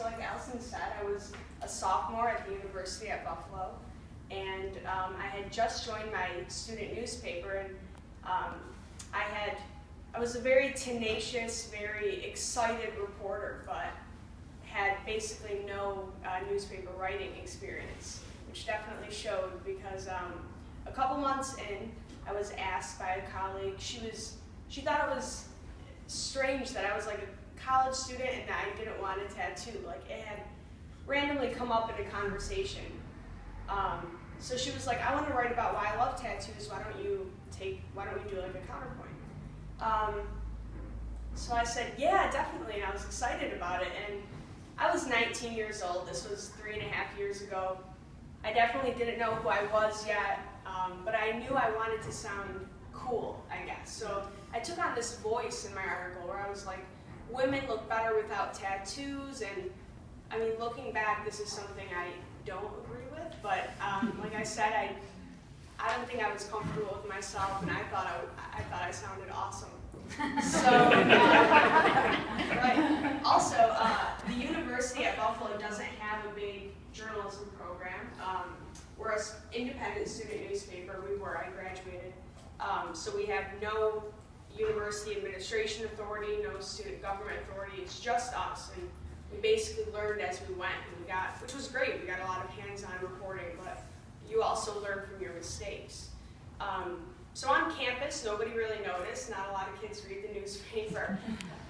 so like Allison said, I was a sophomore at the University at Buffalo, and I had just joined my student newspaper, and I was a very tenacious, very excited reporter, but had basically no newspaper writing experience, which definitely showed because a couple months in, I was asked by a colleague, she thought it was strange that I was like a college student and that I didn't want a tattoo. Like it had randomly come up in a conversation. So she was like, I want to write about why I love tattoos, why don't we do like a counterpoint? So I said, yeah, definitely, and I was excited about it. And I was 19 years old, this was 3.5 years ago. I definitely didn't know who I was yet, but I knew I wanted to sound cool, I guess. So I took on this voice in my article where I was like, women look better without tattoos, and I mean, looking back, this is something I don't agree with, but like I said, I don't think I was comfortable with myself, and I thought I sounded awesome. So, right. Also, the university at Buffalo doesn't have a big journalism program. We're an independent student newspaper. I graduated. So we have no university administration authority, no student government authority. It's just us, and we basically learned as we went, and which was great. We got a lot of hands-on reporting, but you also learn from your mistakes. So on campus, nobody really noticed. Not a lot of kids read the newspaper.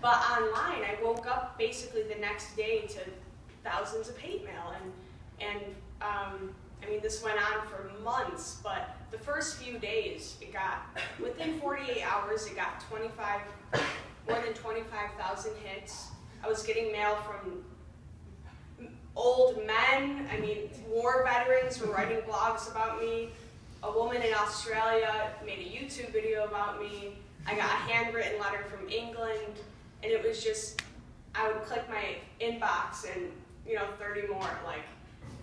But online, I woke up basically the next day to thousands of hate mail. And I mean, this went on for months, but the first few days, within 48 hours, it got more than 25,000 hits. I was getting mail from old men. I mean, war veterans were writing blogs about me. A woman in Australia made a YouTube video about me. I got a handwritten letter from England, and it was just, I would click my inbox and, 30 more,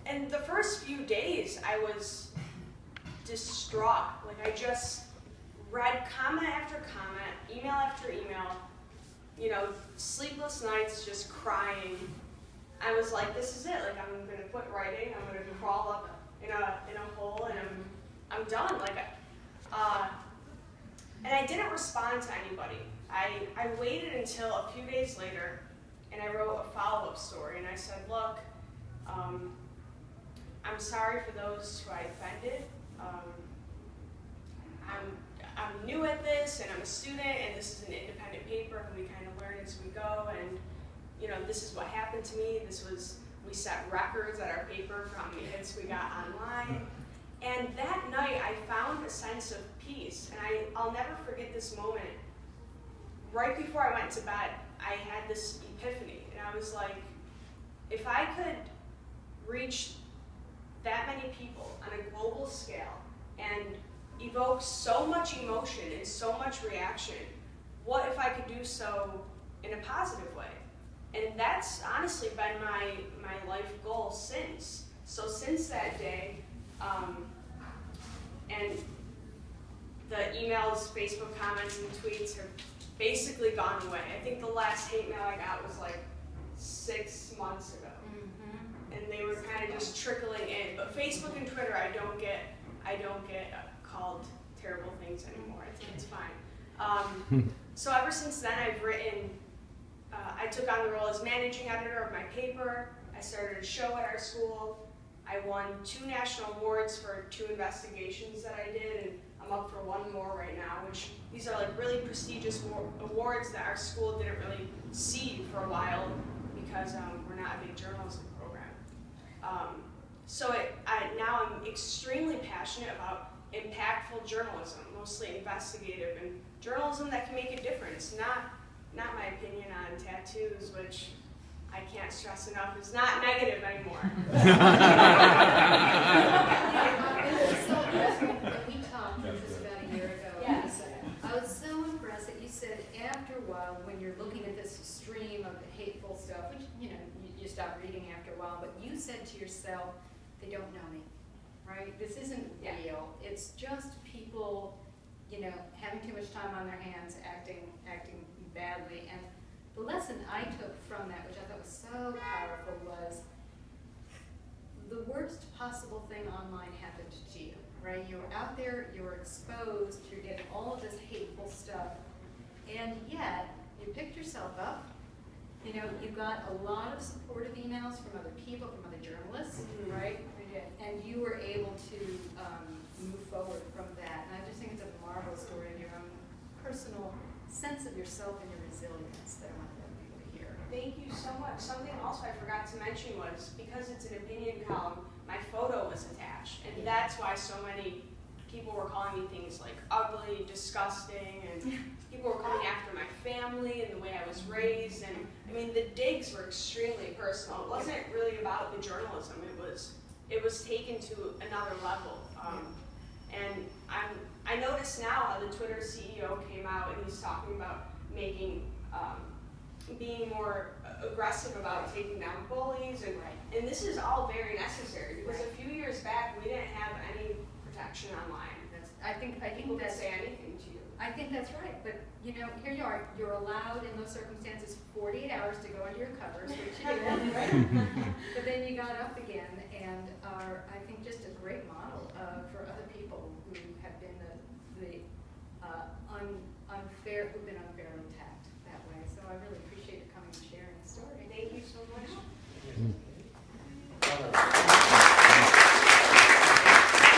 and the first few days I was distraught. Like I just read comment after comment, email after email, sleepless nights just crying. I was like, this is it, like I'm gonna quit writing, I'm gonna crawl up in a hole, and I'm done. And I didn't respond to anybody. I waited until a few days later, and I wrote a follow-up story, and I said, look, I'm sorry for those who I offended. I'm new at this, and I'm a student, and this is an independent paper, and we kind of learn as we go, and this is what happened to me. We set records at our paper for how many hits we got online. And that night, I found a sense of peace, and I'll never forget this moment. Right before I went to bed, I had this epiphany, and I was like, if I could reach that many people on a global scale and evoke so much emotion and so much reaction, what if I could do so in a positive way? And that's honestly been my life goal since. So since that day, and the emails, Facebook comments, and tweets have basically gone away. I think the last hate mail I got was like 6 months ago. And they were kind of just trickling in. But Facebook and Twitter, I don't get called terrible things anymore. I think it's fine. So ever since then, I've written. I took on the role as managing editor of my paper. I started a show at our school. I won 2 national awards for 2 investigations that I did, and I'm up for 1 more right now. Which these are like really prestigious awards that our school didn't really see for a while because we're not a big journalism program. Now I'm extremely passionate about impactful journalism, mostly investigative, and journalism that can make a difference. Not my opinion on tattoos, which I can't stress enough is not negative anymore. We talked just about a year ago. Yes. I was so impressed that you said after a while, when you're looking at this stream of hateful stuff, which you stop reading after a while, but you said to yourself, they don't know me, right? This isn't real. It's just people, having too much time on their hands, acting badly. And the lesson I took from that, which I thought was so powerful, was the worst possible thing online happened to you, right? You were out there, you were exposed, you're getting all of this hateful stuff, and yet you picked yourself up. You know, you got a lot of supportive emails from other people, from other journalists, right? And you were able to move forward from that. And I just think it's a marvelous story of your own personal sense of yourself and your resilience that I want people to hear. Thank you so much. Something else I forgot to mention was, because it's an opinion column, my photo was attached. And that's why so many people were calling me things like ugly, disgusting, and people were coming after my family and the way I was raised. And I mean, the digs were extremely personal. It wasn't really about the journalism. It was taken to another level. And I notice now how the Twitter CEO came out and he's talking about making, being more aggressive about taking down bullies, and this is all very necessary, because a few years back we didn't have any protection online. I think People could that's, say anything to you. I think that's right, but you know, here you are, you're allowed in those circumstances 48 hours to go into your covers, which you did, right? But then you got up again and are, I think, just a great model for other people who have been who've been unfairly